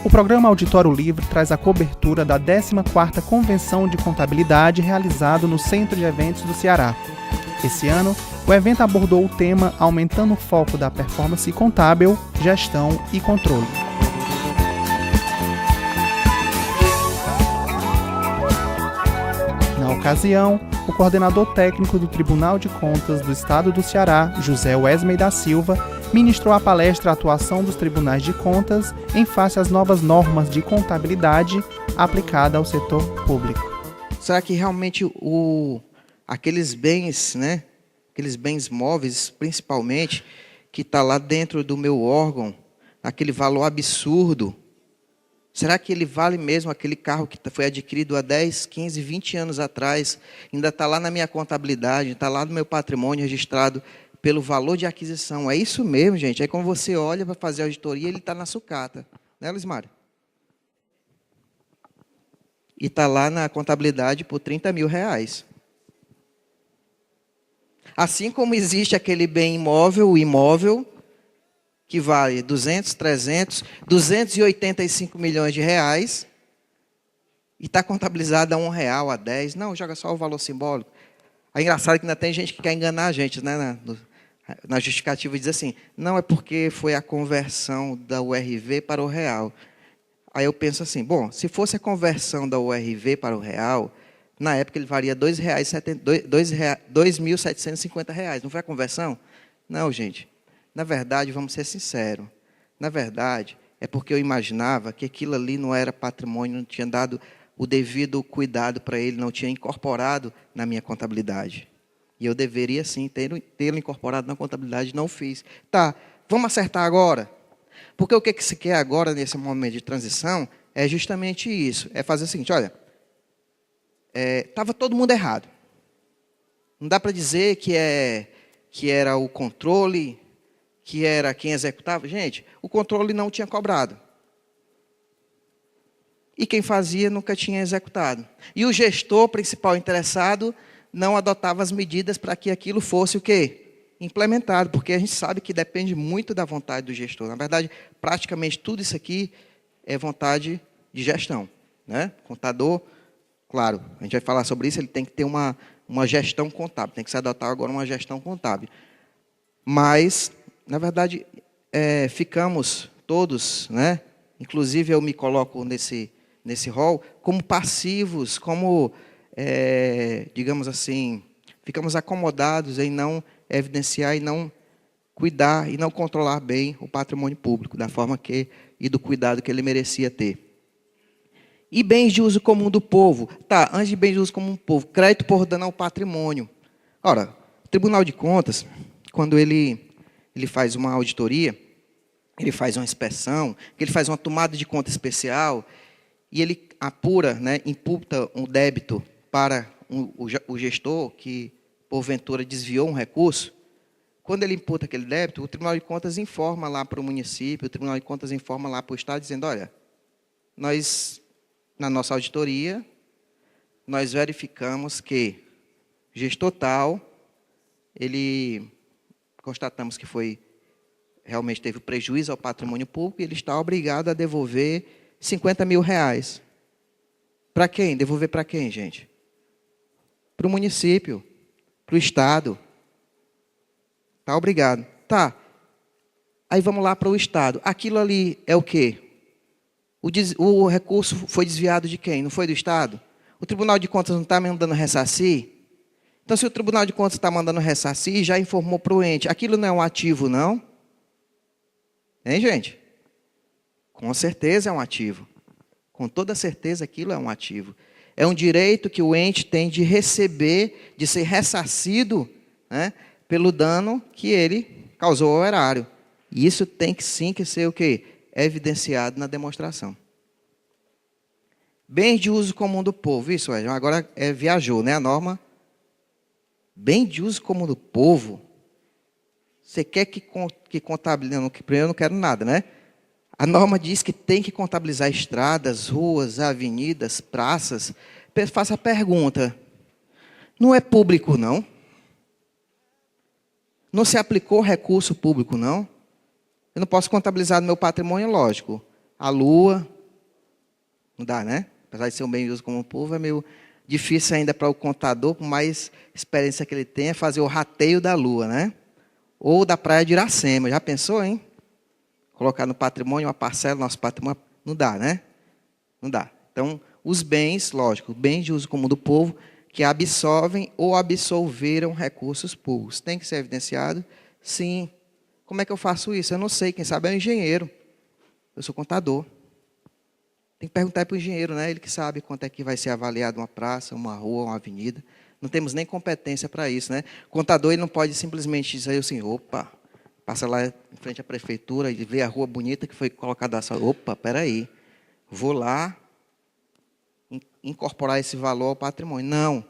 O programa Auditório Livre traz a cobertura da 14ª Convenção de Contabilidade realizado no Centro de Eventos do Ceará. Esse ano, o evento abordou o tema Aumentando o Foco da Performance Contábil, Gestão e Controle. Na ocasião, o coordenador técnico do Tribunal de Contas do Estado do Ceará, José Wesmey da Silva, ministrou a palestra Atuação dos Tribunais de Contas em face às novas normas de contabilidade aplicada ao setor público. Será que realmente aqueles bens, aqueles bens móveis, principalmente, que está lá dentro do meu órgão, aquele valor absurdo, será que ele vale mesmo aquele carro que foi adquirido há 10, 15, 20 anos atrás, ainda está lá na minha contabilidade, está lá no meu patrimônio registrado pelo valor de aquisição? É isso mesmo, gente. Aí quando você olha para fazer a auditoria, ele está na sucata. Né, Lismara? E está lá na contabilidade por R$30 mil. Assim como existe aquele bem imóvel, o imóvel, que vale 200, 300, 285 milhões de reais, e está contabilizado a R$1, a 10. Não, joga só o valor simbólico. É engraçado que ainda tem gente que quer enganar a gente, né? Na justificativa diz assim, não é porque foi a conversão da URV para o real. Aí eu penso assim, bom, se fosse a conversão da URV para o real, na época ele valia R$2.750. Não foi a conversão? Não, gente. Na verdade, vamos ser sinceros, na verdade, é porque eu imaginava que aquilo ali não era patrimônio, não tinha dado o devido cuidado para ele, não tinha incorporado na minha contabilidade. E eu deveria, sim, tê-lo incorporado na contabilidade, não fiz. Tá, vamos acertar agora? Porque o que se quer agora, nesse momento de transição, é justamente isso. É fazer o seguinte, olha, estava todo mundo errado. Não dá para dizer que era o controle, que era quem executava. Gente, o controle não tinha cobrado. E quem fazia nunca tinha executado. E o gestor principal interessado não adotava as medidas para que aquilo fosse o quê? Implementado, porque a gente sabe que depende muito da vontade do gestor. Na verdade, praticamente tudo isso aqui é vontade de gestão. Né? Contador, claro, a gente vai falar sobre isso, ele tem que ter uma gestão contábil, tem que se adotar agora uma gestão contábil. Mas, na verdade, ficamos todos, inclusive eu me coloco nesse rol, como passivos, como, digamos assim, ficamos acomodados em não evidenciar e não cuidar e não controlar bem o patrimônio público, da forma e do cuidado que ele merecia ter. E bens de uso comum do povo. Tá, antes de bens de uso comum do povo, crédito por dano ao patrimônio. Ora, o Tribunal de Contas, quando ele faz uma auditoria, ele faz uma inspeção, ele faz uma tomada de conta especial, e ele apura, imputa um débito para o gestor que, porventura, desviou um recurso. Quando ele imputa aquele débito, o Tribunal de Contas informa lá para o município, o Tribunal de Contas informa lá para o Estado, dizendo, olha, nós, na nossa auditoria, nós verificamos que gestor tal, constatamos que realmente teve prejuízo ao patrimônio público e ele está obrigado a devolver R$50 mil. Para quem? Devolver para quem, gente? Para o município, para o Estado. Está obrigado. Tá. Aí vamos lá para o Estado. Aquilo ali é o quê? O recurso foi desviado de quem? Não foi do Estado? O Tribunal de Contas não está mandando ressarcir? Então, se o Tribunal de Contas está mandando ressarcir, já informou para o ente. Aquilo não é um ativo, não? Hein, gente? Com certeza é um ativo. Com toda certeza aquilo é um ativo. É um direito que o ente tem de receber, de ser ressarcido, pelo dano que ele causou ao erário. E isso tem que sim que ser o quê? Evidenciado na demonstração. Bens de uso comum do povo. Isso, agora viajou, a norma. Bem de uso comum do povo. Você quer que contabilize? Eu não quero nada, A norma diz que tem que contabilizar estradas, ruas, avenidas, praças. Faça a pergunta. Não é público, não? Não se aplicou recurso público, não. Eu não posso contabilizar no meu patrimônio, lógico. A lua, não dá, né? Apesar de ser um bem de uso comum povo, é meio difícil ainda para o contador, por mais experiência que ele tenha, fazer o rateio da lua, né? Ou da praia de Iracema. Já pensou, hein? Colocar no patrimônio uma parcela do nosso patrimônio. Não dá, né? Não dá. Então, os bens, lógico, bens de uso comum do povo, que absorvem ou absolveram recursos públicos. Tem que ser evidenciado? Sim. Como é que eu faço isso? Eu não sei. Quem sabe é o engenheiro. Eu sou contador. Tem que perguntar para o engenheiro, né? Ele que sabe quanto é que vai ser avaliado uma praça, uma rua, uma avenida. Não temos nem competência para isso, né? O contador ele não pode simplesmente dizer assim, opa, passa lá em frente à prefeitura e vê a rua bonita que foi colocada assim, opa, peraí, vou lá incorporar esse valor ao patrimônio. Não,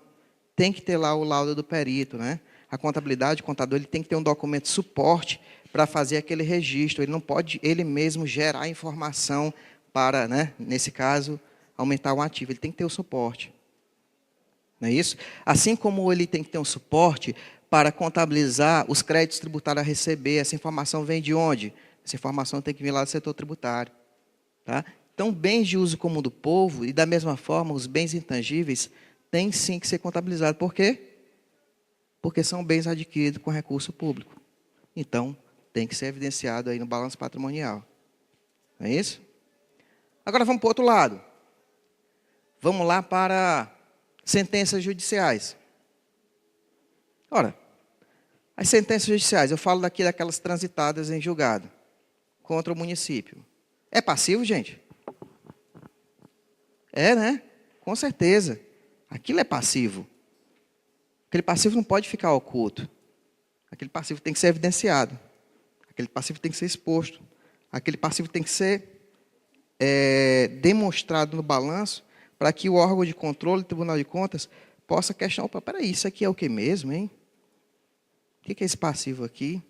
tem que ter lá o laudo do perito, né? A contabilidade, o contador, ele tem que ter um documento suporte para fazer aquele registro. Ele não pode, ele mesmo, gerar informação para, né, nesse caso, aumentar o ativo. Ele tem que ter o suporte. Não é isso? Assim como ele tem que ter um suporte para contabilizar os créditos tributários a receber. Essa informação vem de onde? Essa informação tem que vir lá do setor tributário. Tá? Então, bens de uso comum do povo, e da mesma forma, os bens intangíveis, têm sim que ser contabilizados. Por quê? Porque são bens adquiridos com recurso público. Então, tem que ser evidenciado aí no balanço patrimonial. Não é isso? Agora vamos para o outro lado. Vamos lá para sentenças judiciais. Ora, as sentenças judiciais, eu falo daqui daquelas transitadas em julgado contra o município. É passivo, gente? É, né? Com certeza. Aquilo é passivo. Aquele passivo não pode ficar oculto. Aquele passivo tem que ser evidenciado. Aquele passivo tem que ser exposto. Aquele passivo tem que ser demonstrado no balanço para que o órgão de controle, o Tribunal de Contas, possa questionar, opa, peraí, isso aqui é o que mesmo, hein? O que é esse passivo aqui?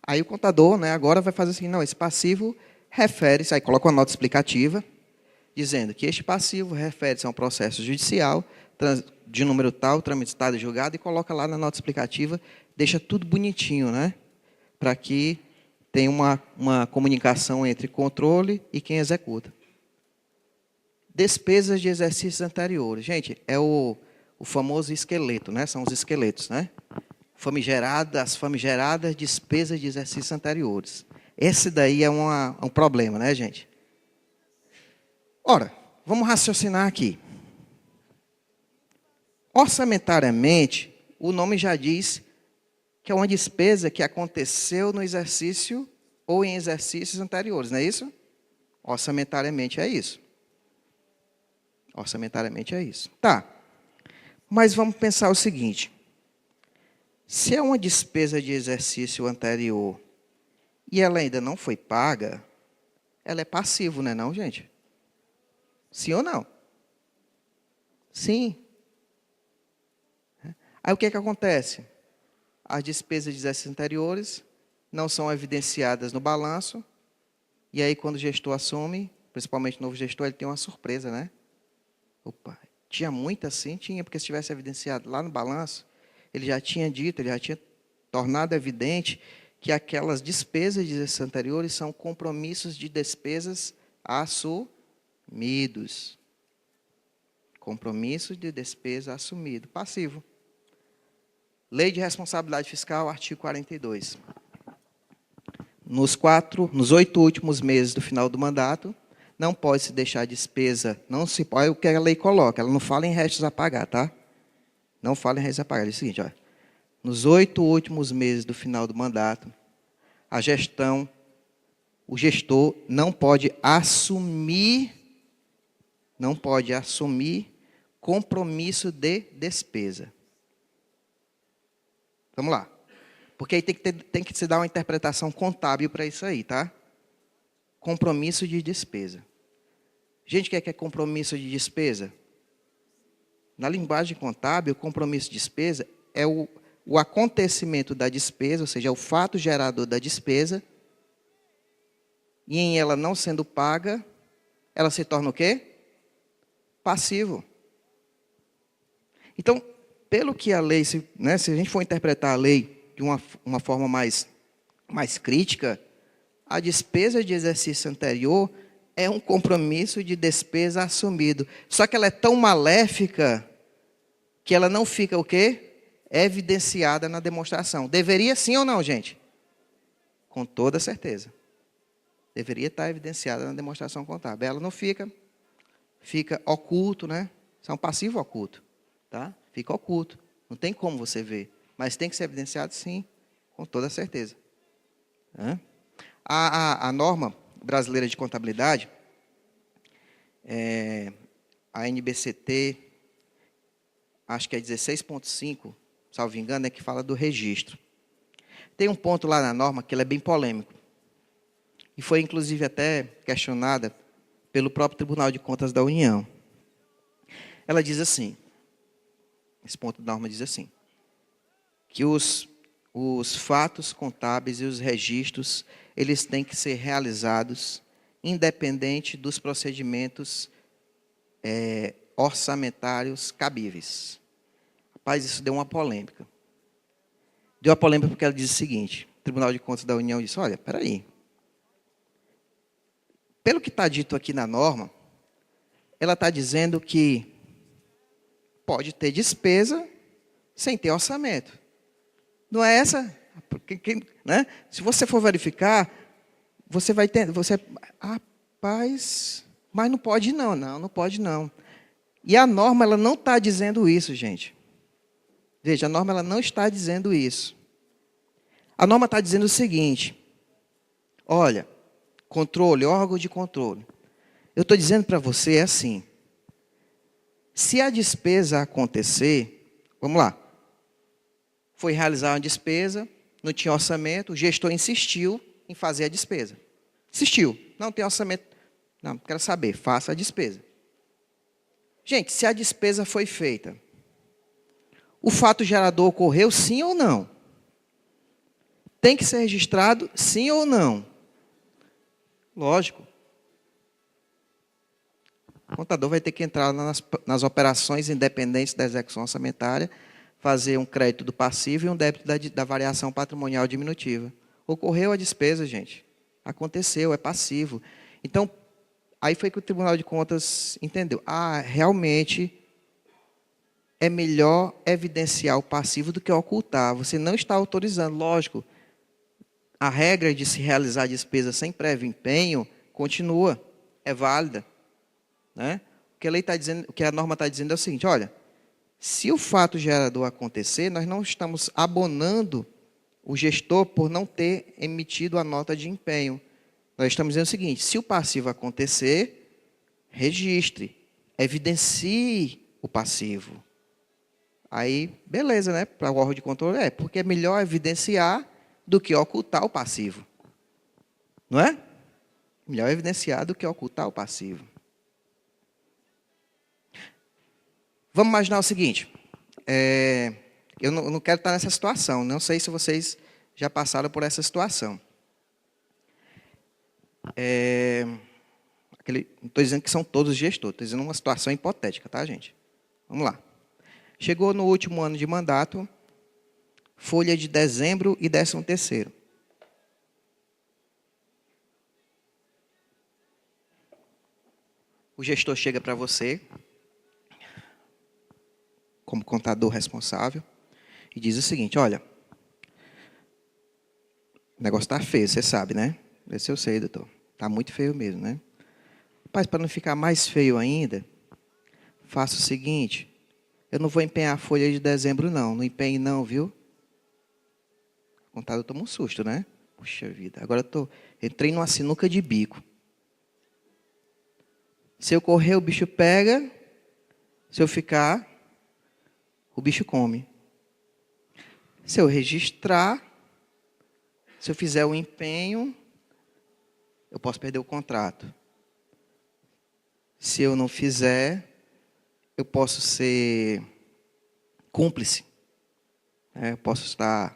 Aí o contador, né, agora vai fazer assim, não, esse passivo refere-se, aí coloca uma nota explicativa, dizendo que este passivo refere-se a um processo judicial, de número tal, tramitado e julgado, e coloca lá na nota explicativa, deixa tudo bonitinho, né? Para que tenha uma comunicação entre controle e quem executa. Despesas de exercícios anteriores. Gente, é o famoso esqueleto, né? São os esqueletos, né? As famigeradas despesas de exercícios anteriores. Esse daí é um problema, né, gente? Ora, vamos raciocinar aqui. Orçamentariamente, o nome já diz que é uma despesa que aconteceu no exercício ou em exercícios anteriores, não é isso? Orçamentariamente é isso. Orçamentariamente é isso. Tá. Mas vamos pensar o seguinte. Se é uma despesa de exercício anterior e ela ainda não foi paga, ela é passivo, não é não, gente? Sim ou não? Sim. Aí o que acontece? As despesas de exercícios anteriores não são evidenciadas no balanço, e aí quando o gestor assume, principalmente o novo gestor, ele tem uma surpresa, né? Opa, tinha muito assim? Tinha, porque se tivesse evidenciado lá no balanço, ele já tinha dito, ele já tinha tornado evidente que aquelas despesas de exercícios anteriores são compromissos de despesas assumidos. Compromissos de despesa assumido, passivo. Lei de Responsabilidade Fiscal, artigo 42. Nos 8 últimos meses do final do mandato, não pode se deixar despesa, não se pode, o que a lei coloca, ela não fala em restos a pagar, tá? Não fala em restos a pagar, é o seguinte, olha, nos 8 últimos meses do final do mandato, o gestor não pode assumir compromisso de despesa. Vamos lá. Porque aí tem que se dar uma interpretação contábil para isso aí, tá? Compromisso de despesa. Gente, o que é compromisso de despesa? Na linguagem contábil, compromisso de despesa é o acontecimento da despesa, ou seja, é o fato gerador da despesa, e em ela não sendo paga, ela se torna o quê? Passivo. Então, pelo que a lei, se a gente for interpretar a lei de uma forma mais crítica, a despesa de exercício anterior é um compromisso de despesa assumido. Só que ela é tão maléfica que ela não fica o quê? Evidenciada na demonstração. Deveria sim ou não, gente? Com toda certeza. Deveria estar evidenciada na demonstração contábil. Ela não fica oculto, né? Isso é um passivo oculto, tá? Fica oculto. Não tem como você ver. Mas tem que ser evidenciado sim, com toda certeza. A norma brasileira de contabilidade, a NBCT, acho que é 16.5, salvo engano, é que fala do registro. Tem um ponto lá na norma que ele é bem polêmico. E foi, inclusive, até questionada pelo próprio Tribunal de Contas da União. Ela diz assim, esse ponto da norma diz assim, que os fatos contábeis e os registros, eles têm que ser realizados independente dos procedimentos orçamentários cabíveis. Rapaz, isso deu uma polêmica. Deu uma polêmica porque ela diz o seguinte, o Tribunal de Contas da União disse, olha, espera aí. Pelo que está dito aqui na norma, ela está dizendo que pode ter despesa sem ter orçamento. Não é essa? Né? Se você for verificar, você vai ter... Rapaz, mas não pode não. Não pode não. E a norma, ela não está dizendo isso, gente. Veja, a norma ela não está dizendo isso. A norma está dizendo o seguinte, olha, controle, órgão de controle. Eu estou dizendo para você assim, se a despesa acontecer, vamos lá, foi realizar uma despesa, não tinha orçamento, o gestor insistiu em fazer a despesa. Insistiu, não tem orçamento, não, quero saber, faça a despesa. Gente, se a despesa foi feita, o fato gerador ocorreu sim ou não? Tem que ser registrado sim ou não? Lógico. O contador vai ter que entrar nas operações independentes da execução orçamentária, fazer um crédito do passivo e um débito da variação patrimonial diminutiva. Ocorreu a despesa, gente. Aconteceu, é passivo. Então, aí foi que o Tribunal de Contas entendeu. Realmente é melhor evidenciar o passivo do que ocultar. Você não está autorizando, lógico. A regra de se realizar a despesa sem prévio empenho continua, é válida. Né? O que a norma está dizendo é o seguinte, olha, se o fato gerador acontecer, nós não estamos abonando o gestor por não ter emitido a nota de empenho. Nós estamos dizendo o seguinte, se o passivo acontecer, registre, evidencie o passivo. Aí, beleza, né? Para o órgão de controle, porque é melhor evidenciar do que ocultar o passivo. Não é? Melhor evidenciar do que ocultar o passivo. Vamos imaginar o seguinte, eu não quero estar nessa situação, não sei se vocês já passaram por essa situação. Não estou dizendo que são todos gestores, estou dizendo uma situação hipotética, tá, gente? Vamos lá. Chegou no último ano de mandato, folha de dezembro e 13º. O gestor chega para você, como contador responsável, e diz o seguinte, olha, o negócio está feio, você sabe, né? Esse eu sei, doutor. Está muito feio mesmo, né? Rapaz, para não ficar mais feio ainda, faça o seguinte, eu não vou empenhar a folha de dezembro, não. Não empenhe, não, viu? O contador toma um susto, né? Puxa vida, agora entrei numa sinuca de bico. Se eu correr, o bicho pega. Se eu ficar, o bicho come. Se eu registrar, se eu fizer o empenho, eu posso perder o contrato. Se eu não fizer, eu posso ser cúmplice. Eu posso estar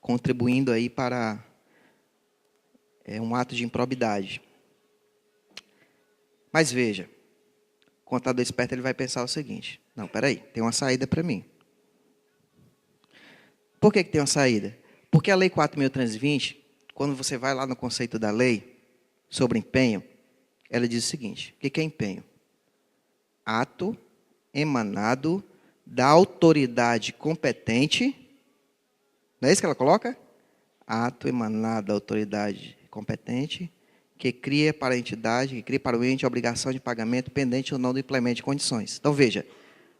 contribuindo aí para um ato de improbidade. Mas veja, o contador esperto ele vai pensar o seguinte, não, espera aí, tem uma saída para mim. Por que tem uma saída? Porque a Lei 4.320, quando você vai lá no conceito da lei sobre empenho, ela diz o seguinte: o que é empenho? Ato emanado da autoridade competente. Não é isso que ela coloca? Ato emanado da autoridade competente, que cria para a entidade, que cria para o ente a obrigação de pagamento pendente ou não do implemento de condições. Então, veja,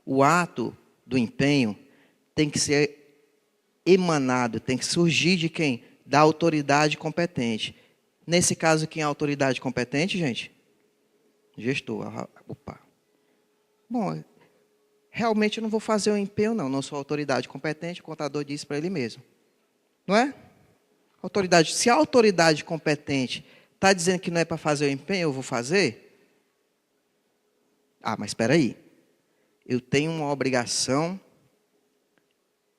o ato do empenho tem que ser emanado, tem que surgir de quem? Da autoridade competente. Nesse caso, quem é a autoridade competente, gente? Gestor. Opa. Bom, realmente eu não vou fazer o empenho, não sou autoridade competente, o contador disse para ele mesmo. Não é? Autoridade. Se a autoridade competente está dizendo que não é para fazer o empenho, eu vou fazer? Ah, mas espera aí. Eu tenho uma obrigação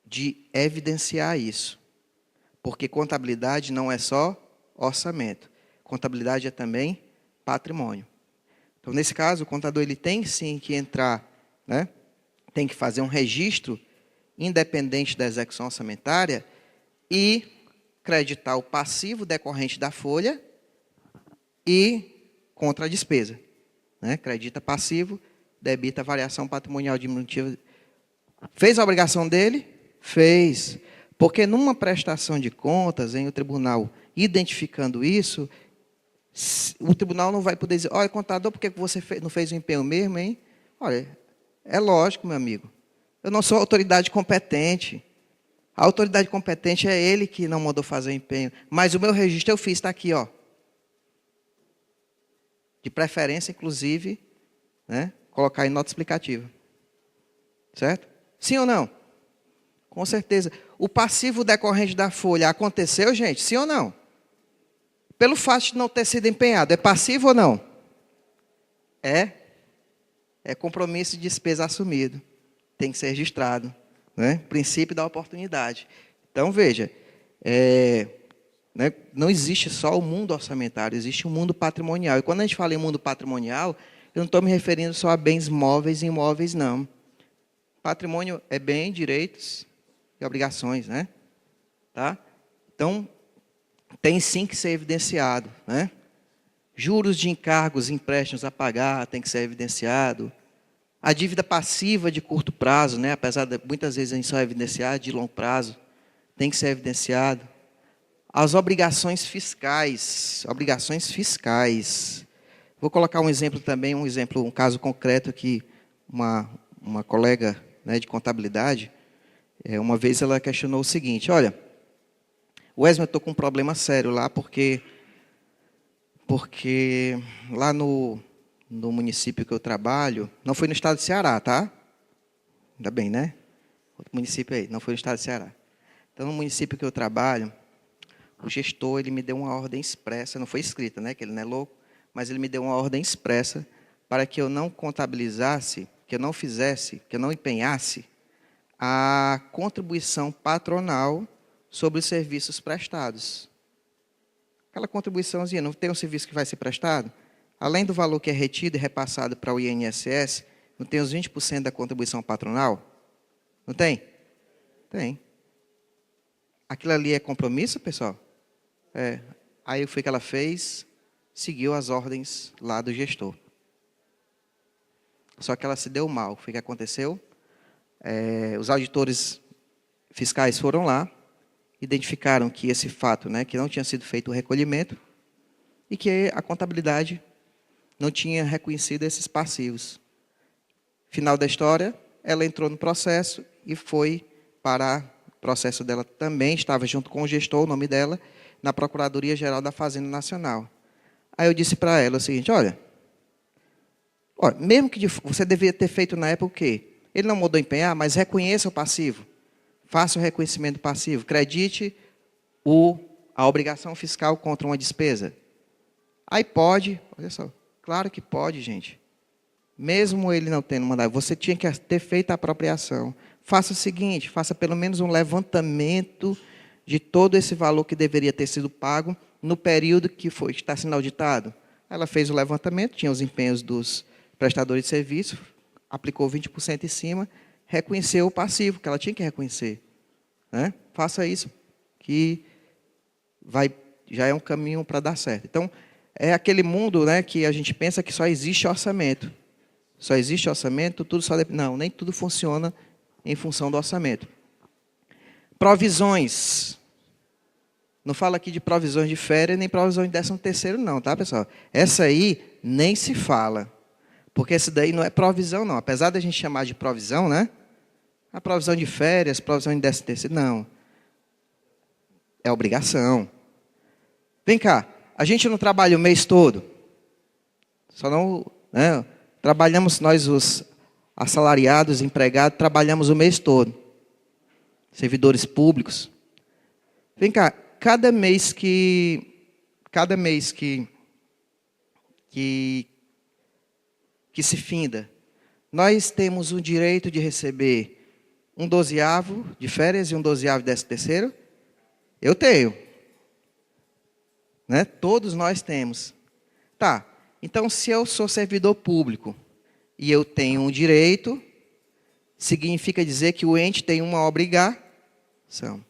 de evidenciar isso. Porque contabilidade não é só orçamento. Contabilidade é também patrimônio. Então, nesse caso, o contador ele tem sim que entrar, né? Tem que fazer um registro independente da execução orçamentária e creditar o passivo decorrente da folha e contra a despesa. Né? Credita passivo, debita a variação patrimonial diminutiva. Fez a obrigação dele? Fez. Porque numa prestação de contas, o tribunal identificando isso, o tribunal não vai poder dizer: olha, contador, por que você não fez o empenho mesmo, hein? Olha, é lógico, meu amigo. Eu não sou autoridade competente. A autoridade competente é ele que não mandou fazer o empenho. Mas o meu registro eu fiz, está aqui, ó. De preferência, inclusive, né, colocar em nota explicativa. Certo? Sim ou não? Com certeza. O passivo decorrente da folha aconteceu, gente? Sim ou não? Pelo fato de não ter sido empenhado, é passivo ou não? É. É compromisso de despesa assumido. Tem que ser registrado. Né? Princípio da oportunidade. Então, veja, né, não existe só o mundo orçamentário, existe o mundo patrimonial. E quando a gente fala em mundo patrimonial, eu não estou me referindo só a bens móveis e imóveis, não. Patrimônio é bem, direitos e obrigações, né? Tá? Então, tem sim que ser evidenciado, né? Juros de encargos, empréstimos a pagar, tem que ser evidenciado. A dívida passiva de curto prazo, né? Apesar de muitas vezes a gente só evidenciar de longo prazo, tem que ser evidenciado. As obrigações fiscais, Vou colocar um exemplo também, um caso concreto que uma colega, né, de contabilidade, uma vez ela questionou o seguinte: olha, Wesley, eu estou com um problema sério lá, porque lá no município que eu trabalho, não foi no estado de Ceará, tá? Ainda bem, né? Outro município aí, não foi no estado de Ceará. Então, no município que eu trabalho, o gestor, ele me deu uma ordem expressa, não foi escrita, né, que ele não é louco, mas ele me deu uma ordem expressa para que eu não contabilizasse, que eu não fizesse, que eu não empenhasse a contribuição patronal sobre os serviços prestados. Aquela contribuiçãozinha, não tem um serviço que vai ser prestado? Além do valor que é retido e repassado para o INSS, não tem os 20% da contribuição patronal? Não tem? Tem. Aquilo ali é compromisso, pessoal? É. Aí foi que ela fez, seguiu as ordens lá do gestor. Só que ela se deu mal. Foi o que aconteceu? Os auditores fiscais foram lá, identificaram que esse fato, né, que não tinha sido feito o recolhimento e que a contabilidade não tinha reconhecido esses passivos. Final da história, ela entrou no processo e foi para o processo dela também, estava junto com o gestor, o nome dela, na Procuradoria-Geral da Fazenda Nacional. Aí eu disse para ela o seguinte: olha, mesmo que você deveria ter feito na época o quê? Ele não mandou empenhar, mas reconheça o passivo. Faça o reconhecimento passivo. Credite a obrigação fiscal contra uma despesa. Aí pode, olha só, claro que pode, gente. Mesmo ele não tendo mandado, você tinha que ter feito a apropriação. Faça o seguinte, faça pelo menos um levantamento de todo esse valor que deveria ter sido pago no período que está sendo auditado. Ela fez o levantamento, tinha os empenhos dos prestadores de serviço, aplicou 20% em cima, reconheceu o passivo, que ela tinha que reconhecer. né? Faça isso, que já é um caminho para dar certo. Então, é aquele mundo, né, que a gente pensa que só existe orçamento. Só existe orçamento, tudo só depende. Não, nem tudo funciona em função do orçamento. Provisões. Não fala aqui de provisões de férias, nem provisões de 13º, não, tá, pessoal? Essa aí nem se fala. Porque essa daí não é provisão, não. Apesar da gente chamar de provisão, né? A provisão de férias, provisão de 13º, não. É obrigação. Vem cá, a gente não trabalha o mês todo. Só não, né? Trabalhamos, nós os assalariados, empregados, trabalhamos o mês todo. Servidores públicos. Vem cá, cada mês que se finda, nós temos o direito de receber um 12º de férias e um 12º de 13º? Eu tenho. Né? Todos nós temos. Tá, então se eu sou servidor público e eu tenho um direito, significa dizer que o ente tem uma obrigação.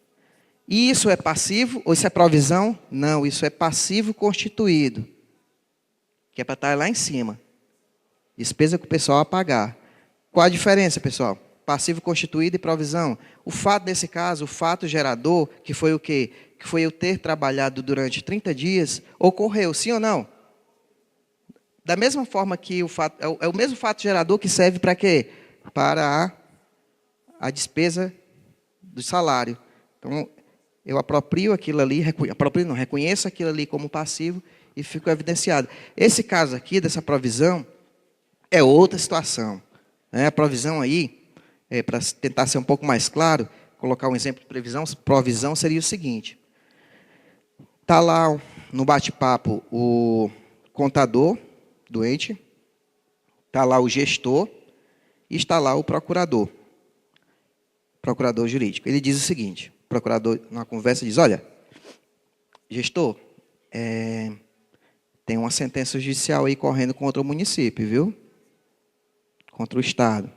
E isso é passivo ou isso é provisão? Não, isso é passivo constituído. Que é para estar lá em cima. Despesa que o pessoal vai pagar. Qual a diferença, pessoal? Passivo constituído e provisão. O fato desse caso, o fato gerador, que foi o quê? Que foi eu ter trabalhado durante 30 dias, ocorreu, sim ou não? Da mesma forma que o fato, é o mesmo fato gerador que serve para quê? Para a despesa do salário. Então, eu aproprio aquilo ali, reconheço aquilo ali como passivo e fico evidenciado. Esse caso aqui, dessa provisão, é outra situação. Né? A provisão aí, para tentar ser um pouco mais claro, colocar um exemplo de provisão seria o seguinte. Está lá no bate-papo o contador doente, está lá o gestor e está lá o procurador jurídico. Ele diz o seguinte, o procurador, numa conversa, diz, olha, gestor, tem uma sentença judicial aí correndo contra o município, viu? Contra o Estado.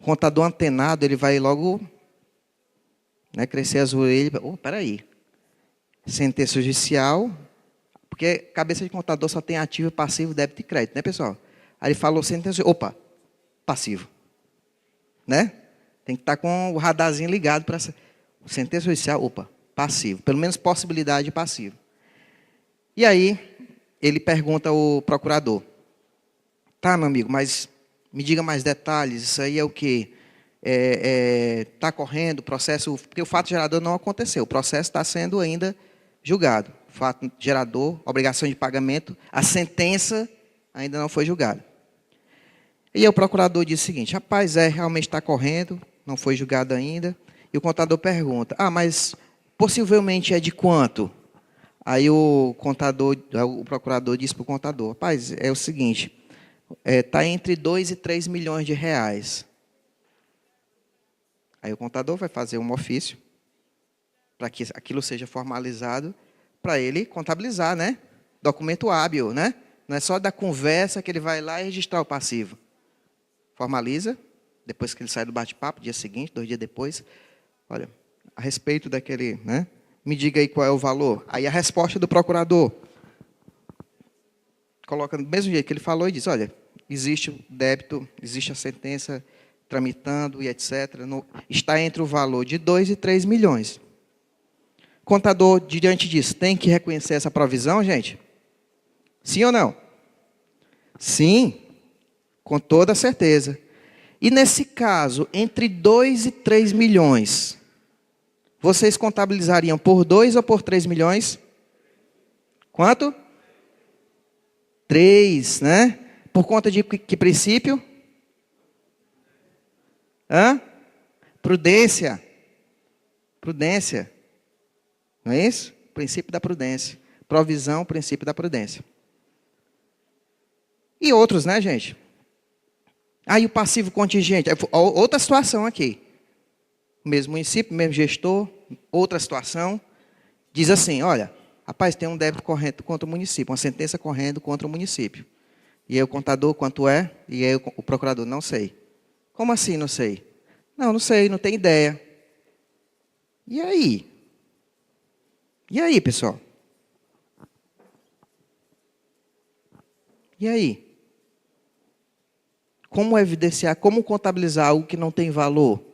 O contador antenado, ele vai logo, né, crescer as orelhas. Peraí. Sentença judicial, porque cabeça de contador só tem ativo, passivo, débito e crédito, né, pessoal? Aí ele falou sentença, passivo. Né? Tem que estar com o radarzinho ligado para sentença judicial, passivo. Pelo menos possibilidade de passivo. E aí, ele pergunta ao procurador. Tá, meu amigo, mas me diga mais detalhes, isso aí é o quê? Está correndo o processo, porque o fato gerador não aconteceu, o processo está sendo ainda julgado. O fato gerador, obrigação de pagamento, a sentença ainda não foi julgada. E aí o procurador diz o seguinte, rapaz, realmente está correndo, não foi julgado ainda. E o contador pergunta, mas possivelmente é de quanto? Aí o procurador disse para o contador, rapaz, é o seguinte, está entre 2 e 3 milhões de reais. Aí o contador vai fazer um ofício para que aquilo seja formalizado, para ele contabilizar, né? Documento hábil, né? Não é só da conversa que ele vai lá e registrar o passivo. Formaliza, depois que ele sai do bate-papo, dia seguinte, 2 dias depois, olha, a respeito daquele, né? Me diga aí qual é o valor. Aí a resposta do procurador coloca do mesmo jeito que ele falou e diz, olha, existe o débito, existe a sentença tramitando e etc. Está entre o valor de 2 e 3 milhões. Contador, diante disso, tem que reconhecer essa provisão, gente? Sim ou não? Sim, com toda certeza. E nesse caso, entre 2 e 3 milhões, vocês contabilizariam por 2 ou por 3 milhões? Quanto? 3, né? Por conta de que princípio? Prudência. Prudência. Não é isso? Princípio da prudência. Provisão, princípio da prudência. E outros, né, gente? Aí o passivo contingente. Outra situação aqui. Mesmo município, mesmo gestor, outra situação. Diz assim, olha, rapaz, tem um débito corrente contra o município, uma sentença correndo contra o município. E aí o contador, quanto é? E aí o procurador, não sei. Como assim, não sei? Não sei, não tenho ideia. E aí? E aí, pessoal? E aí? Como evidenciar, como contabilizar algo que não tem valor?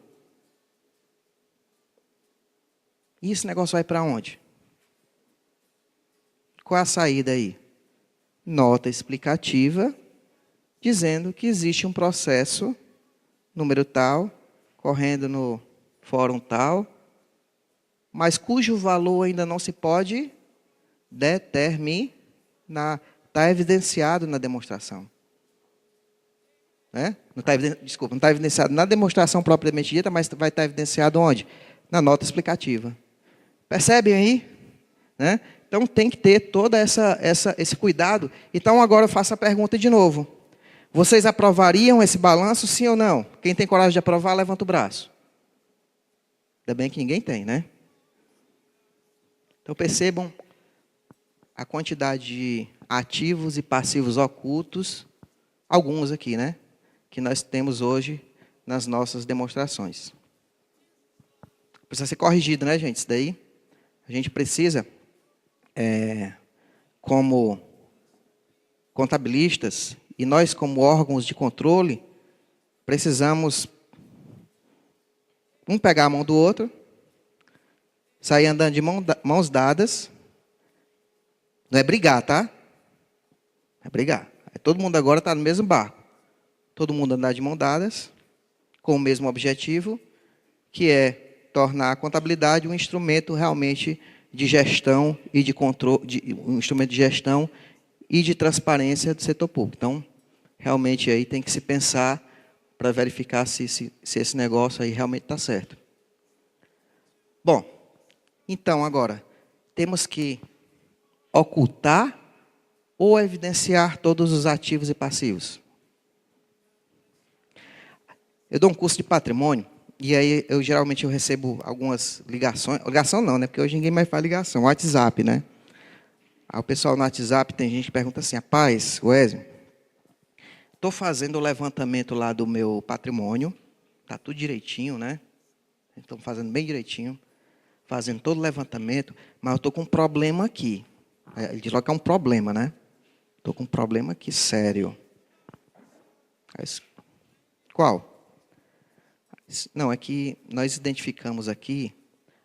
E esse negócio vai para onde? Qual é a saída aí? Nota explicativa, dizendo que existe um processo, número tal, correndo no fórum tal, mas cujo valor ainda não se pode determinar. Está evidenciado na demonstração. Né? Não está evidenciado na demonstração propriamente dita, mas vai estar evidenciado onde? Na nota explicativa. Percebem aí? Né? Então tem que ter todo esse cuidado. Então agora eu faço a pergunta de novo. Vocês aprovariam esse balanço, sim ou não? Quem tem coragem de aprovar, levanta o braço. Ainda bem que ninguém tem, né? Então percebam a quantidade de ativos e passivos ocultos, alguns aqui, né? Que nós temos hoje nas nossas demonstrações. Precisa ser corrigido, né, gente? Isso daí. A gente precisa, como contabilistas, e nós como órgãos de controle, precisamos um pegar a mão do outro, sair andando de mãos dadas. Não é brigar, tá? É brigar. Todo mundo agora está no mesmo barco. Todo mundo andar de mãos dadas, com o mesmo objetivo, que é tornar a contabilidade um instrumento realmente de gestão e de controle, um instrumento de gestão e de transparência do setor público. Então, realmente aí tem que se pensar para verificar se esse negócio aí realmente está certo. Bom, então agora, temos que ocultar ou evidenciar todos os ativos e passivos. Eu dou um curso de patrimônio, e aí geralmente eu recebo algumas ligações. Ligação não, né? Porque hoje ninguém mais faz ligação. WhatsApp, né? Aí o pessoal no WhatsApp, tem gente que pergunta assim, rapaz, Wesley, estou fazendo o levantamento lá do meu patrimônio, está tudo direitinho, né? Estão fazendo bem direitinho, fazendo todo o levantamento, mas eu estou com um problema aqui. Ele diz logo que é um problema, né? Estou com um problema aqui, sério. Qual? Não, é que nós identificamos aqui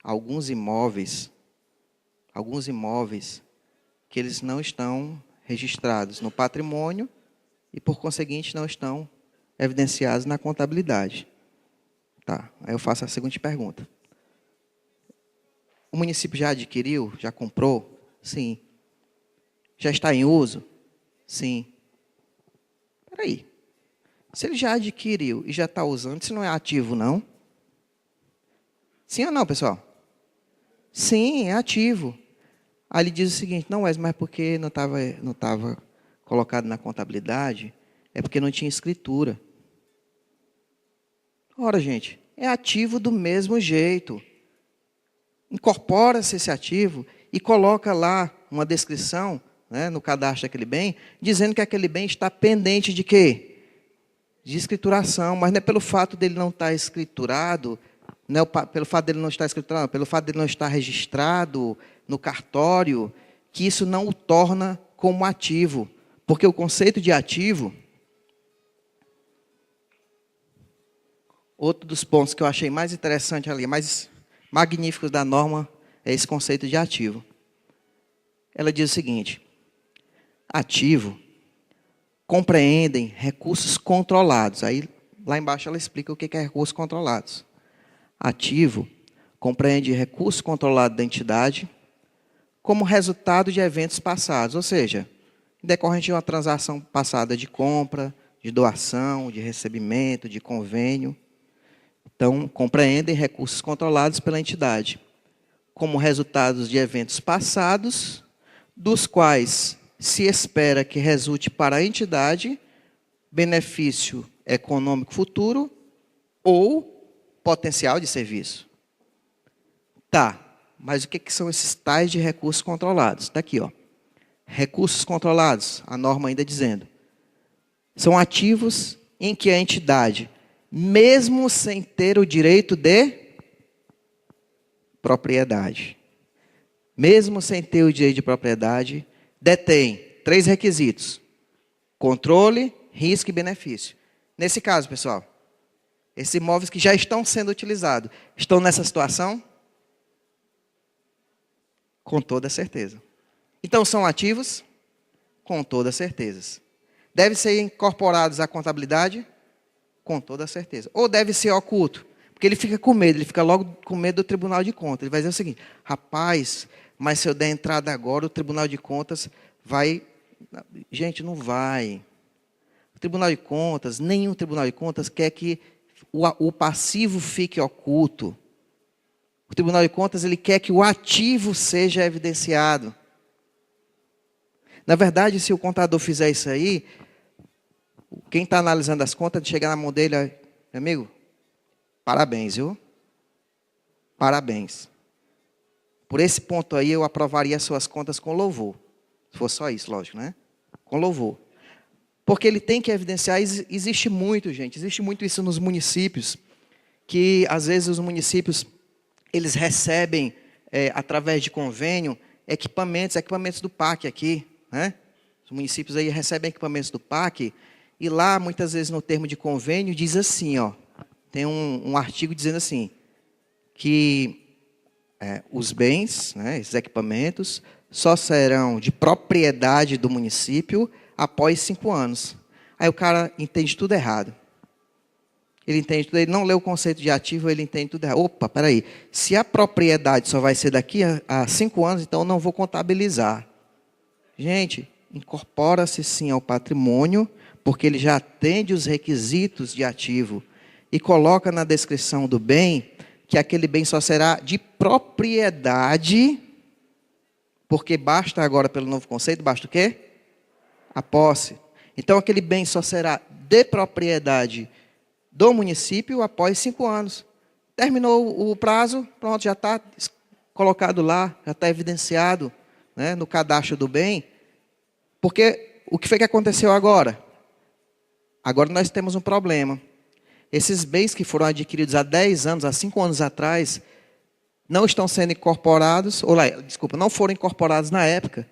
alguns imóveis que eles não estão registrados no patrimônio e, por conseguinte, não estão evidenciados na contabilidade. Tá, aí eu faço a seguinte pergunta. O município já adquiriu? Já comprou? Sim. Já está em uso? Sim. Espera aí. Se ele já adquiriu e já está usando, isso não é ativo, não? Sim ou não, pessoal? Sim, é ativo. Aí ele diz o seguinte, não, mas porque não estava colocado na contabilidade, é porque não tinha escritura. Ora, gente, é ativo do mesmo jeito. Incorpora-se esse ativo e coloca lá uma descrição, né, no cadastro daquele bem, dizendo que aquele bem está pendente de quê? De escrituração, mas não é pelo fato dele não estar escriturado, não é pelo fato dele não estar escriturado, pelo fato dele não estar registrado no cartório, que isso não o torna como ativo. Porque o conceito de ativo, outro dos pontos que eu achei mais interessante ali, mais magníficos da norma, é esse conceito de ativo. Ela diz o seguinte, ativo compreendem recursos controlados. Aí, lá embaixo, ela explica o que é recursos controlados. Ativo compreende recursos controlados da entidade como resultado de eventos passados, ou seja, decorrente de uma transação passada de compra, de doação, de recebimento, de convênio. Então, compreendem recursos controlados pela entidade como resultados de eventos passados, dos quais se espera que resulte para a entidade benefício econômico futuro ou potencial de serviço. Tá, mas o que são esses tais de recursos controlados? Está aqui, ó. Recursos controlados, a norma ainda dizendo, são ativos em que a entidade, mesmo sem ter o direito de propriedade. Mesmo sem ter o direito de propriedade, detém 3 requisitos: controle, risco e benefício. Nesse caso, pessoal, esses imóveis que já estão sendo utilizados, estão nessa situação? Com toda certeza. Então, são ativos? Com toda certeza. Devem ser incorporados à contabilidade? Com toda certeza. Ou deve ser oculto? Porque ele fica com medo, ele fica logo com medo do Tribunal de Contas. Ele vai dizer o seguinte: rapaz, mas se eu der entrada agora, o Tribunal de Contas vai... Gente, não vai. O Tribunal de Contas, nenhum Tribunal de Contas quer que o passivo fique oculto. O Tribunal de Contas, ele quer que o ativo seja evidenciado. Na verdade, se o contador fizer isso aí, quem está analisando as contas, chegar na mão dele, meu amigo, parabéns, viu? Parabéns. Por esse ponto aí, eu aprovaria as suas contas com louvor. Se for só isso, lógico, né? Com louvor. Porque ele tem que evidenciar, existe muito, gente, existe muito isso nos municípios, que às vezes os municípios, eles recebem, através de convênio, equipamentos do PAC aqui, né? Os municípios aí recebem equipamentos do PAC, e lá, muitas vezes, no termo de convênio, diz assim, ó, tem um artigo dizendo assim, que os bens, né, esses equipamentos, só serão de propriedade do município após 5 anos. Aí o cara entende tudo errado. Ele não lê o conceito de ativo, ele entende tudo errado. Opa, peraí, se a propriedade só vai ser daqui a 5 anos, então eu não vou contabilizar. Gente, incorpora-se sim ao patrimônio, porque ele já atende os requisitos de ativo e coloca na descrição do bem que aquele bem só será de propriedade, porque basta agora, pelo novo conceito, basta o quê? A posse. Então, aquele bem só será de propriedade do município após 5 anos. Terminou o prazo, pronto, já está colocado lá, já está evidenciado, né, no cadastro do bem. Porque o que foi que aconteceu agora? Agora nós temos um problema. Esses bens que foram adquiridos há 10 anos, há 5 anos atrás, não estão sendo incorporados, não foram incorporados na época.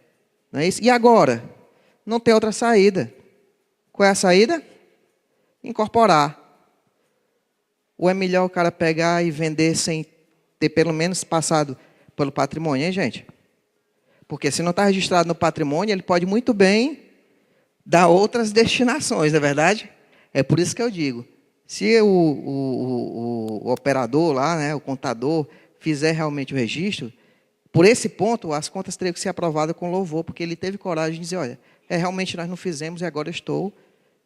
Não é isso? E agora? Não tem outra saída. Qual é a saída? Incorporar. Ou é melhor o cara pegar e vender sem ter pelo menos passado pelo patrimônio, hein, gente? Porque se não está registrado no patrimônio, ele pode muito bem dar outras destinações, não é verdade? É por isso que eu digo, se o operador lá, né, o contador, fizer realmente o registro, por esse ponto, as contas teriam que ser aprovadas com louvor, porque ele teve coragem de dizer, olha, realmente nós não fizemos e agora eu estou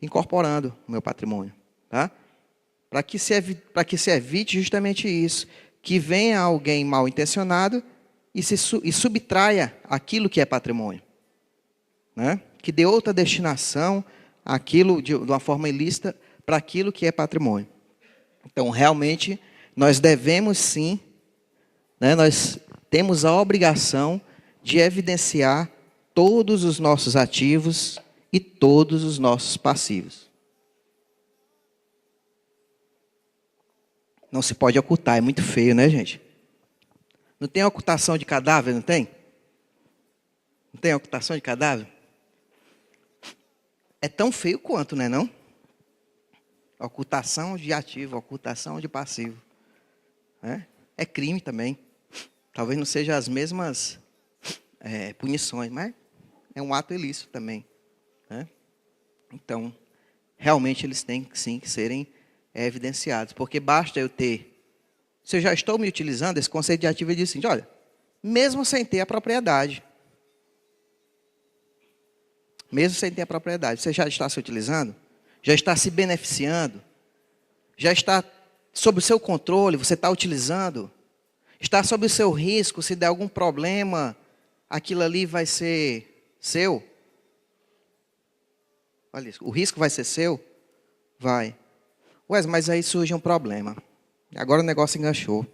incorporando o meu patrimônio. Tá? Para que se evite justamente isso, que venha alguém mal intencionado e subtraia aquilo que é patrimônio. Né? Que dê outra destinação àquilo de uma forma ilícita para aquilo que é patrimônio. Então, realmente, nós devemos sim, né, nós temos a obrigação de evidenciar todos os nossos ativos e todos os nossos passivos. Não se pode ocultar, é muito feio, né, gente? Não tem ocultação de cadáver, não tem? Não tem ocultação de cadáver? É tão feio quanto, né, não? Ocultação de ativo, ocultação de passivo. É crime também. Talvez não sejam as mesmas punições, mas é um ato ilícito também. Né? Então, realmente eles têm sim que serem evidenciados. Porque basta eu ter... Se eu já estou me utilizando, esse conceito de ativo, ele diz assim, olha, mesmo sem ter a propriedade, você já está se utilizando? Já está se beneficiando? Já está sob o seu controle, você está utilizando? Está sob o seu risco, se der algum problema, aquilo ali vai ser seu? Olha isso, o risco vai ser seu? Vai. Ué, mas aí surge um problema. Agora o negócio enganchou.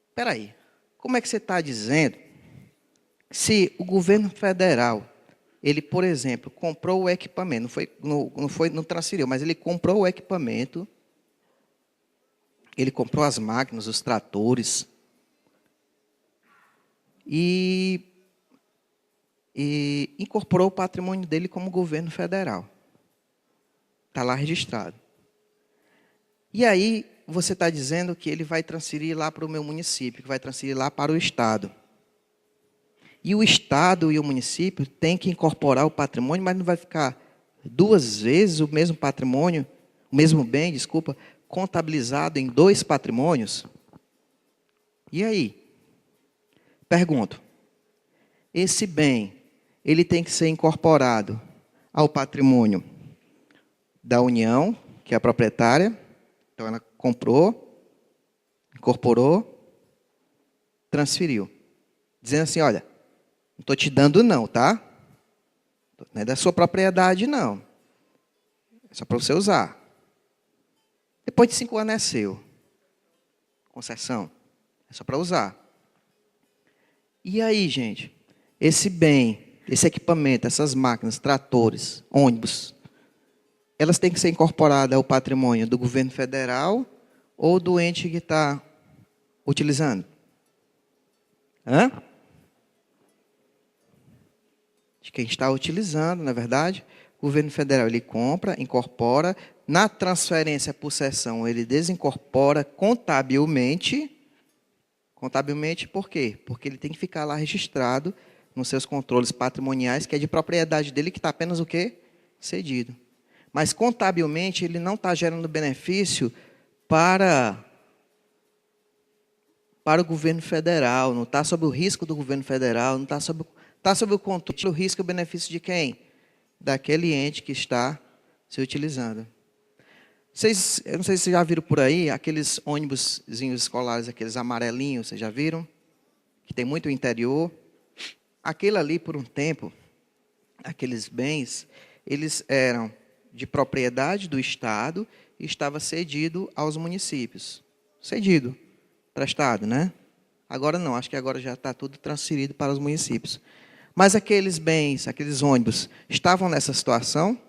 Espera aí, como é que você está dizendo se o governo federal, ele, por exemplo, comprou o equipamento, não transferiu, mas ele comprou o equipamento ele comprou as máquinas, os tratores, e incorporou o patrimônio dele como governo federal. Está lá registrado. E aí, você está dizendo que ele vai transferir lá para o meu município, que vai transferir lá para o Estado. E o Estado e o município têm que incorporar o patrimônio, mas não vai ficar 2 vezes o mesmo patrimônio, o mesmo bem, desculpa, contabilizado em 2 patrimônios? E aí? Pergunto, esse bem, ele tem que ser incorporado ao patrimônio da União, que é a proprietária. Então, ela comprou, incorporou, transferiu. Dizendo assim, olha, não estou te dando não, tá? Não é da sua propriedade, não. É só para você usar. Depois de 5 anos é seu. Concessão. É só para usar. E aí, gente? Esse bem, esse equipamento, essas máquinas, tratores, ônibus, elas têm que ser incorporadas ao patrimônio do governo federal ou do ente que está utilizando? Hã? De quem está utilizando, na verdade. O governo federal, ele compra, incorpora. Na transferência por cessão, ele desincorpora contabilmente. Contabilmente por quê? Porque ele tem que ficar lá registrado nos seus controles patrimoniais, que é de propriedade dele, que está apenas o quê? Cedido. Mas contabilmente ele não está gerando benefício para o governo federal, não está sob o risco do governo federal, não está sob o controle, o risco e o benefício de quem? Daquele ente que está se utilizando. Eu não sei se vocês já viram por aí, aqueles ônibusinhos escolares, aqueles amarelinhos, vocês já viram? Que tem muito no interior. Aquele ali, por um tempo, aqueles bens, eles eram de propriedade do Estado e estava cedido aos municípios. Cedido, prestado, né? Agora não, acho que agora já está tudo transferido para os municípios. Mas aqueles bens, aqueles ônibus, estavam nessa situação?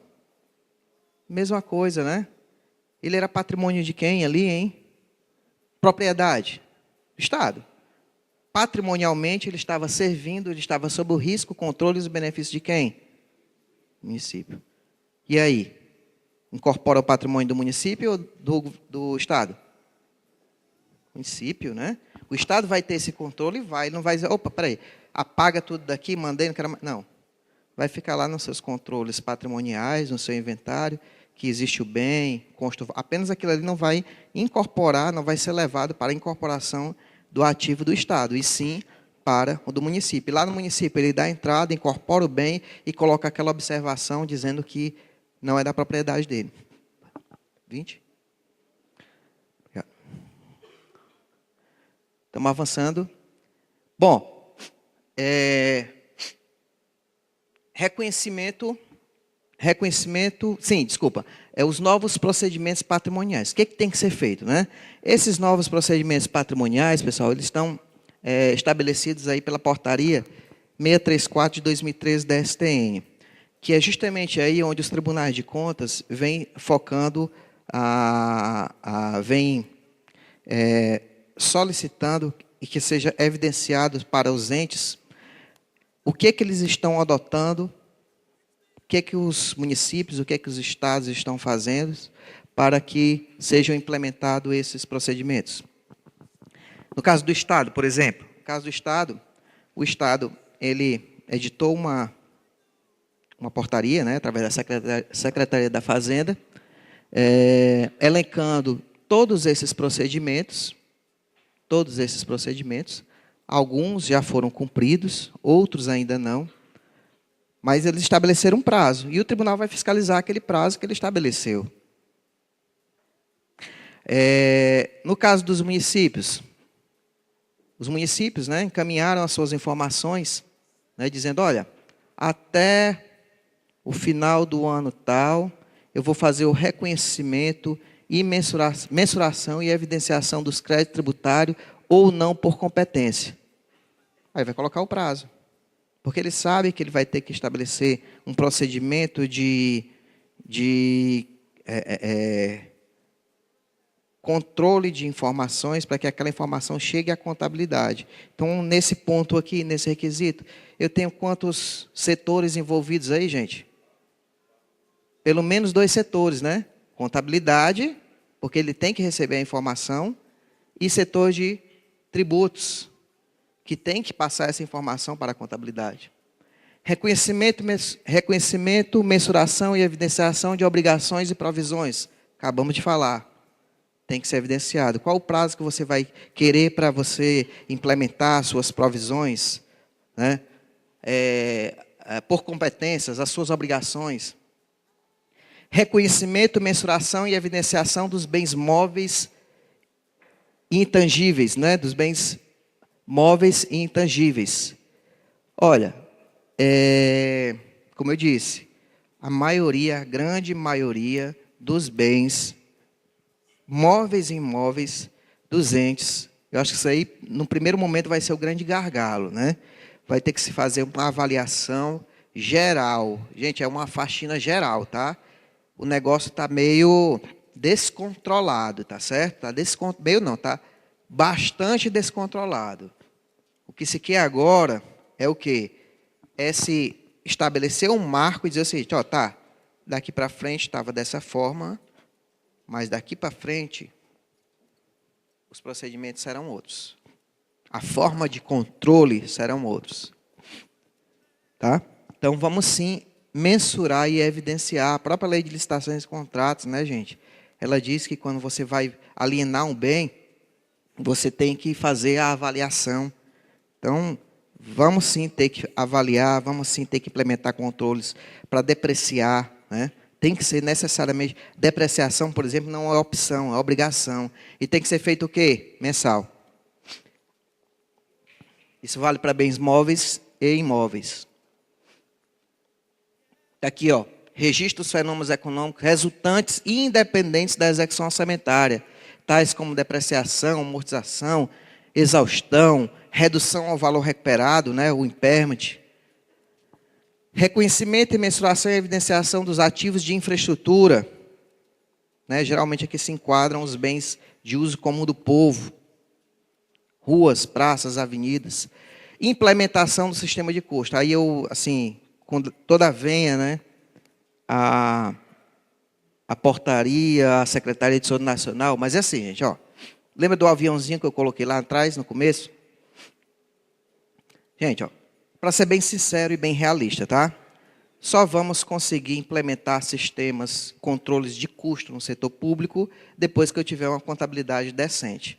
Mesma coisa, né? Ele era patrimônio de quem ali, hein? Propriedade do Estado. Patrimonialmente, ele estava servindo, ele estava sob o risco, controle e os benefícios de quem? Município. E aí? Incorpora o patrimônio do município ou do Estado? Município, né? O Estado vai ter esse controle e vai, não vai dizer, opa, peraí, apaga tudo daqui, mandei, não quero mais. Não. Vai ficar lá nos seus controles patrimoniais, no seu inventário, que existe o bem, apenas aquilo ali não vai incorporar, não vai ser levado para a incorporação do ativo do Estado, e sim para o do município. Lá no município, ele dá a entrada, incorpora o bem e coloca aquela observação dizendo que não é da propriedade dele. 20? Estamos avançando. Bom, reconhecimento, os novos procedimentos patrimoniais. O que tem que ser feito, né? Esses novos procedimentos patrimoniais, pessoal, eles estão estabelecidos aí pela portaria 634 de 2013 da STN, que é justamente aí onde os tribunais de contas vêm focando, solicitando e que seja evidenciado para os entes o que eles estão adotando, o que os municípios, o que os estados estão fazendo para que sejam implementados esses procedimentos. No caso do Estado, por exemplo, o Estado ele editou uma portaria, né, através da Secretaria da Fazenda, elencando todos esses procedimentos, alguns já foram cumpridos, outros ainda não, mas eles estabeleceram um prazo, e o tribunal vai fiscalizar aquele prazo que ele estabeleceu. No caso dos municípios, os municípios, né, encaminharam as suas informações, né, dizendo, olha, até o final do ano tal, eu vou fazer o reconhecimento e mensuração e evidenciação dos créditos tributários ou não por competência. Aí vai colocar o prazo. Porque ele sabe que ele vai ter que estabelecer um procedimento de controle de informações para que aquela informação chegue à contabilidade. Então, nesse ponto aqui, nesse requisito, eu tenho quantos setores envolvidos aí, gente? Pelo menos 2 setores, né? Contabilidade, porque ele tem que receber a informação, e setor de tributos, que tem que passar essa informação para a contabilidade. Reconhecimento, mensuração e evidenciação de obrigações e provisões. Acabamos de falar. Tem que ser evidenciado. Qual o prazo que você vai querer para você implementar as suas provisões, né? Por competências, as suas obrigações. Reconhecimento, mensuração e evidenciação dos bens móveis e intangíveis, né? Dos bens móveis e intangíveis. Olha, como eu disse, a grande maioria dos bens móveis e imóveis dos entes, eu acho que isso aí, no primeiro momento, vai ser o grande gargalo, né? Vai ter que se fazer uma avaliação geral. Gente, é uma faxina geral, tá? O negócio está meio descontrolado, tá certo? Meio não, tá bastante descontrolado. O que se quer agora é o quê? É se estabelecer um marco e dizer o seguinte, ó, tá, daqui para frente estava dessa forma, mas daqui para frente, os procedimentos serão outros. A forma de controle serão outros. Tá? Então, vamos sim mensurar e evidenciar. A própria lei de licitações e contratos, né, gente? Ela diz que quando você vai alienar um bem, você tem que fazer a avaliação. Então, vamos sim ter que avaliar, vamos sim ter que implementar controles para depreciar, né? Tem que ser necessariamente, depreciação, por exemplo, não é opção, é obrigação. E tem que ser feito o quê? Mensal. Isso vale para bens móveis e imóveis. Aqui, ó, registro dos fenômenos econômicos resultantes e independentes da execução orçamentária, tais como depreciação, amortização, exaustão, redução ao valor recuperado, né, o impairment. Reconhecimento e mensuração e evidenciação dos ativos de infraestrutura. Né, geralmente aqui se enquadram os bens de uso comum do povo. Ruas, praças, avenidas. Implementação do sistema de custo. Aí eu, assim, com toda a venha, né, a portaria, a Secretaria de Tesouro Nacional, mas é assim, gente, ó. Lembra do aviãozinho que eu coloquei lá atrás, no começo? Gente, ó, para ser bem sincero e bem realista, tá? Só vamos conseguir implementar sistemas, controles de custo no setor público depois que eu tiver uma contabilidade decente.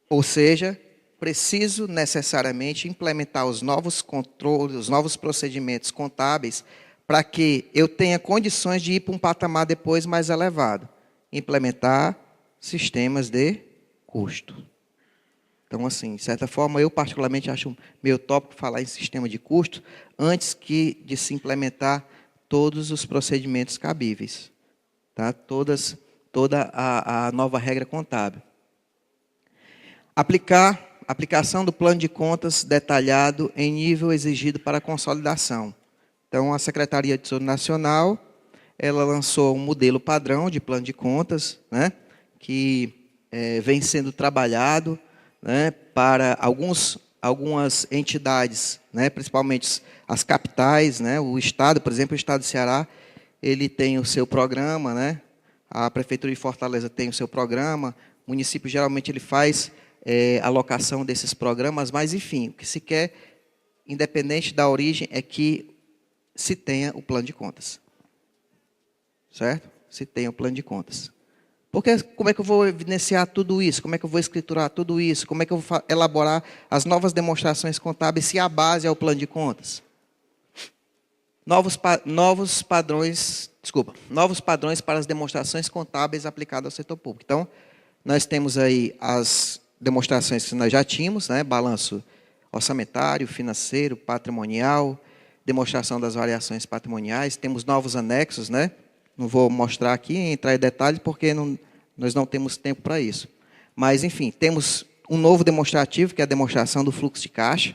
Ou seja, preciso necessariamente implementar os novos controles, os novos procedimentos contábeis para que eu tenha condições de ir para um patamar depois mais elevado. Implementar sistemas de custo. Então, assim, de certa forma, eu particularmente acho meio utópico falar em sistema de custo antes de se implementar todos os procedimentos cabíveis. Tá? Toda a nova regra contábil. Aplicação do plano de contas detalhado em nível exigido para a consolidação. Então, a Secretaria de Tesouro Nacional, ela lançou um modelo padrão de plano de contas, né, que vem sendo trabalhado, né, para algumas entidades, né, principalmente as capitais, né, o Estado, por exemplo, o Estado do Ceará, ele tem o seu programa, né, a Prefeitura de Fortaleza tem o seu programa, o município geralmente ele faz alocação desses programas, mas, enfim, o que se quer, independente da origem, é que se tenha o plano de contas. Certo? Se tenha o plano de contas. Porque como é que eu vou evidenciar tudo isso? Como é que eu vou escriturar tudo isso? Como é que eu vou elaborar as novas demonstrações contábeis se a base é o plano de contas? Novos padrões para as demonstrações contábeis aplicadas ao setor público. Então, nós temos aí as demonstrações que nós já tínhamos, né? Balanço orçamentário, financeiro, patrimonial, demonstração das variações patrimoniais, temos novos anexos, né? Não vou mostrar aqui, entrar em detalhes, porque nós não temos tempo para isso. Mas, enfim, temos um novo demonstrativo, que é a demonstração do fluxo de caixa,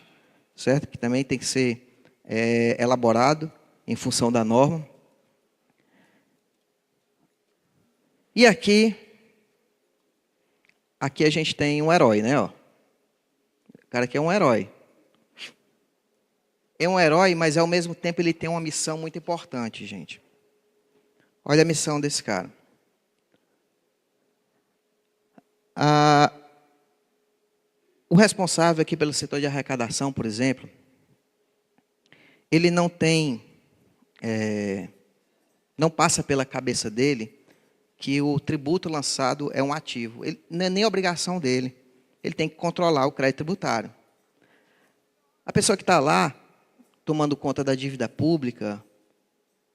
certo? Que também tem que ser elaborado em função da norma. E aqui, aqui a gente tem um herói, né? Ó. O cara aqui é um herói. É um herói, mas ao mesmo tempo ele tem uma missão muito importante, gente. Olha a missão desse cara. O responsável aqui pelo setor de arrecadação, por exemplo, ele não tem, não passa pela cabeça dele que o tributo lançado é um ativo. Ele, não é nem obrigação dele. Ele tem que controlar o crédito tributário. A pessoa que está lá, tomando conta da dívida pública,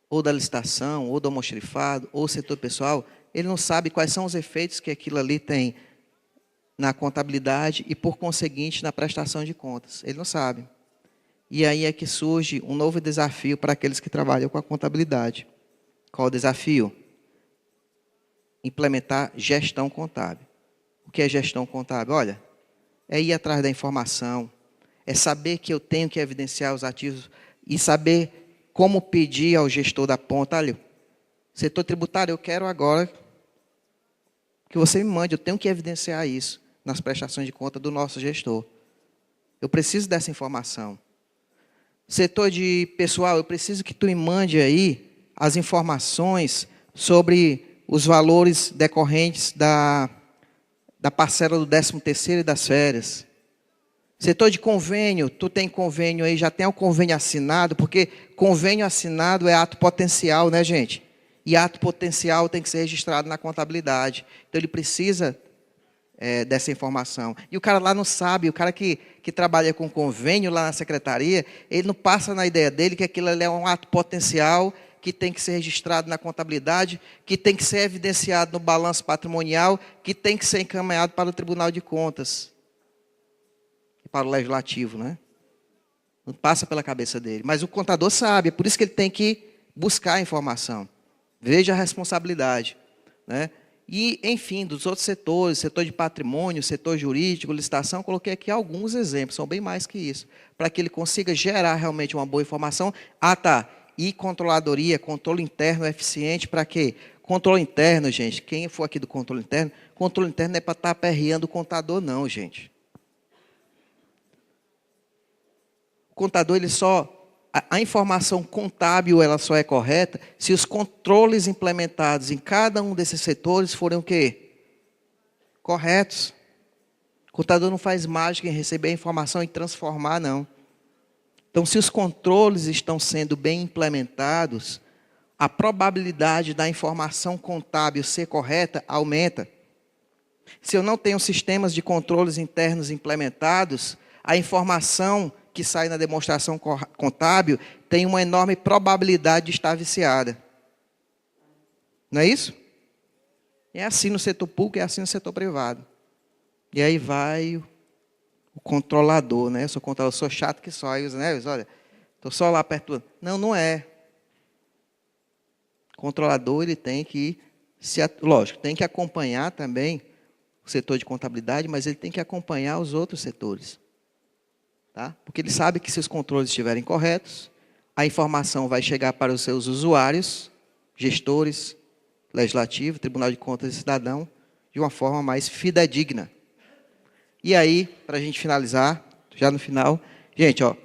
ou da licitação, ou do almoxarifado, ou setor pessoal, ele não sabe quais são os efeitos que aquilo ali tem na contabilidade e, por conseguinte, na prestação de contas. Ele não sabe. E aí é que surge um novo desafio para aqueles que trabalham com a contabilidade. Qual o desafio? Implementar gestão contábil. O que é gestão contábil? Olha, é ir atrás da informação, é saber que eu tenho que evidenciar os ativos e saber como pedir ao gestor da ponta, olha, setor tributário, eu quero agora que você me mande, eu tenho que evidenciar isso nas prestações de conta do nosso gestor. Eu preciso dessa informação. Setor de pessoal, eu preciso que tu me mande aí as informações sobre os valores decorrentes da parcela do 13º e das férias. Setor de convênio, tu tem convênio aí, já tem o convênio assinado, porque convênio assinado é ato potencial, né, gente? E ato potencial tem que ser registrado na contabilidade. Então, ele precisa dessa informação. E o cara lá não sabe, o cara que trabalha com convênio lá na secretaria, ele não passa na ideia dele que aquilo ali é um ato potencial que tem que ser registrado na contabilidade, que tem que ser evidenciado no balanço patrimonial, que tem que ser encaminhado para o Tribunal de Contas. Para o Legislativo, né? Não passa pela cabeça dele. Mas o contador sabe, é por isso que ele tem que buscar a informação. Veja a responsabilidade, né? E, enfim, dos outros setores, setor de patrimônio, setor jurídico, licitação, coloquei aqui alguns exemplos, são bem mais que isso, para que ele consiga gerar realmente uma boa informação. Tá. E controladoria, controle interno eficiente, para quê? Controle interno, gente, quem for aqui do controle interno não é para estar aperreando o contador, não, gente. O contador, ele só... A informação contábil, ela só é correta se os controles implementados em cada um desses setores forem o quê? Corretos. O contador não faz mágica em receber a informação e transformar, não. Então, se os controles estão sendo bem implementados, a probabilidade da informação contábil ser correta aumenta. Se eu não tenho sistemas de controles internos implementados, a informação que sai na demonstração contábil tem uma enorme probabilidade de estar viciada. Não é isso? É assim no setor público, é assim no setor privado. E aí vai o controlador, né? Eu sou controlador, sou chato que só. Aí, né? Olha, estou só lá perto. Não, não é. O controlador, ele tem que, lógico, tem que acompanhar também o setor de contabilidade, mas ele tem que acompanhar os outros setores. Tá? Porque ele sabe que se os controles estiverem corretos, a informação vai chegar para os seus usuários, gestores, legislativo, Tribunal de Contas e Cidadão, de uma forma mais fidedigna. E aí, para a gente finalizar, já no final, gente, ó,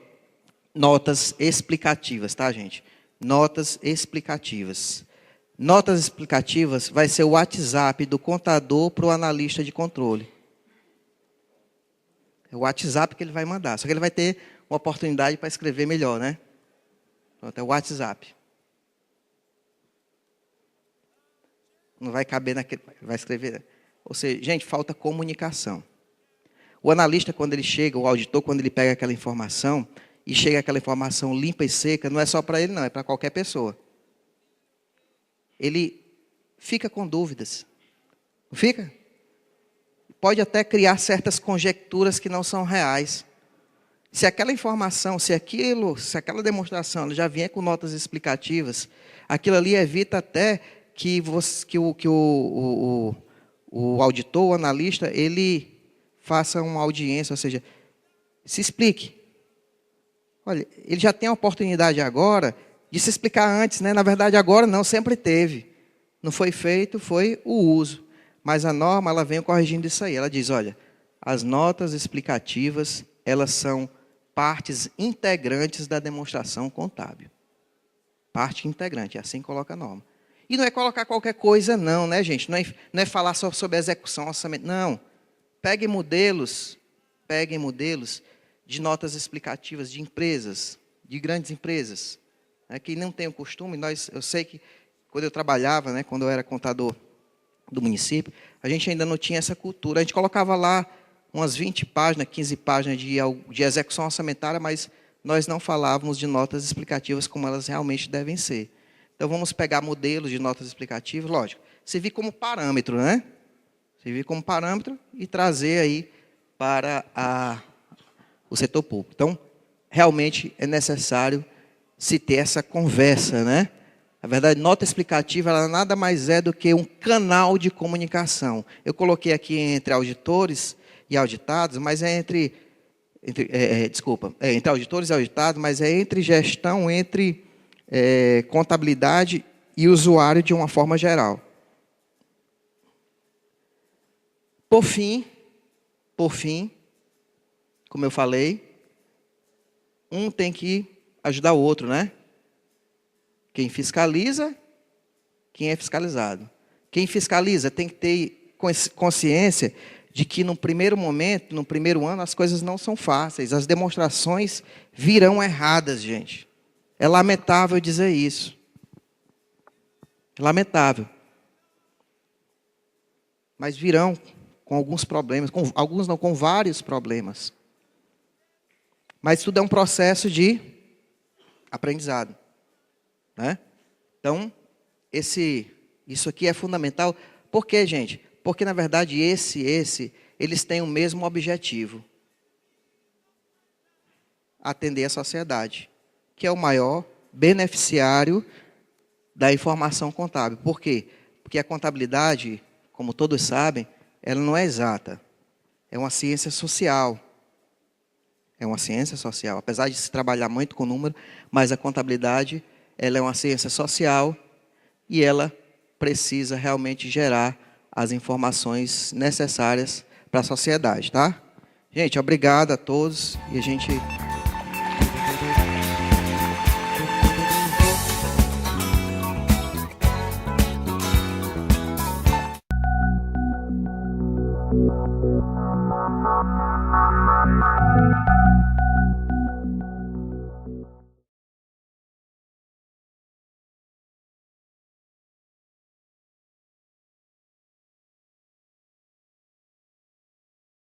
notas explicativas, tá, gente? Notas explicativas. Notas explicativas vai ser o WhatsApp do contador para o analista de controle. É o WhatsApp que ele vai mandar. Só que ele vai ter uma oportunidade para escrever melhor, né? Pronto, é o WhatsApp. Não vai caber naquele... Vai escrever... Ou seja, gente, falta comunicação. O analista, quando ele chega, o auditor, quando ele pega aquela informação, e chega aquela informação limpa e seca, não é só para ele, não. É para qualquer pessoa. Ele fica com dúvidas. Não fica? Pode até criar certas conjecturas que não são reais. Se aquela informação, se aquela demonstração já vier com notas explicativas, aquilo ali evita até que o auditor, o analista, ele faça uma audiência, ou seja, se explique. Olha, ele já tem a oportunidade agora de se explicar antes, né? Na verdade, agora não, sempre teve. Não foi feito, foi o uso. Mas a norma, ela vem corrigindo isso aí. Ela diz, olha, as notas explicativas, elas são partes integrantes da demonstração contábil. Parte integrante, assim coloca a norma. E não é colocar qualquer coisa não, né, gente? Não é falar só sobre execução, orçamento, não. Peguem modelos de notas explicativas de empresas, de grandes empresas, né, que não tem o costume. Eu sei que quando eu trabalhava, né, quando eu era contador do município, a gente ainda não tinha essa cultura. A gente colocava lá umas 20 páginas, 15 páginas de execução orçamentária, mas nós não falávamos de notas explicativas como elas realmente devem ser. Então, vamos pegar modelos de notas explicativas, lógico, servir como parâmetro, né? Servir como parâmetro e trazer aí para o setor público. Então, realmente é necessário se ter essa conversa, né? Na verdade, nota explicativa, ela nada mais é do que um canal de comunicação. Eu coloquei aqui entre auditores e auditados, mas é entre auditores e auditados, mas é entre gestão, entre contabilidade e usuário de uma forma geral. Por fim, como eu falei, um tem que ajudar o outro, né? Quem fiscaliza, quem é fiscalizado. Quem fiscaliza tem que ter consciência de que no primeiro momento, no primeiro ano, as coisas não são fáceis. As demonstrações virão erradas, gente. É lamentável dizer isso. É lamentável. Mas virão com alguns problemas, com vários problemas. Mas tudo é um processo de aprendizado, né? Então, isso aqui é fundamental. Por quê, gente? Porque, na verdade, eles têm o mesmo objetivo. Atender a sociedade, que é o maior beneficiário da informação contábil. Por quê? Porque a contabilidade, como todos sabem, ela não é exata. É uma ciência social. É uma ciência social. Apesar de se trabalhar muito com número, mas a contabilidade, ela é uma ciência social e ela precisa realmente gerar as informações necessárias para a sociedade, tá? Gente, obrigado a todos e a gente...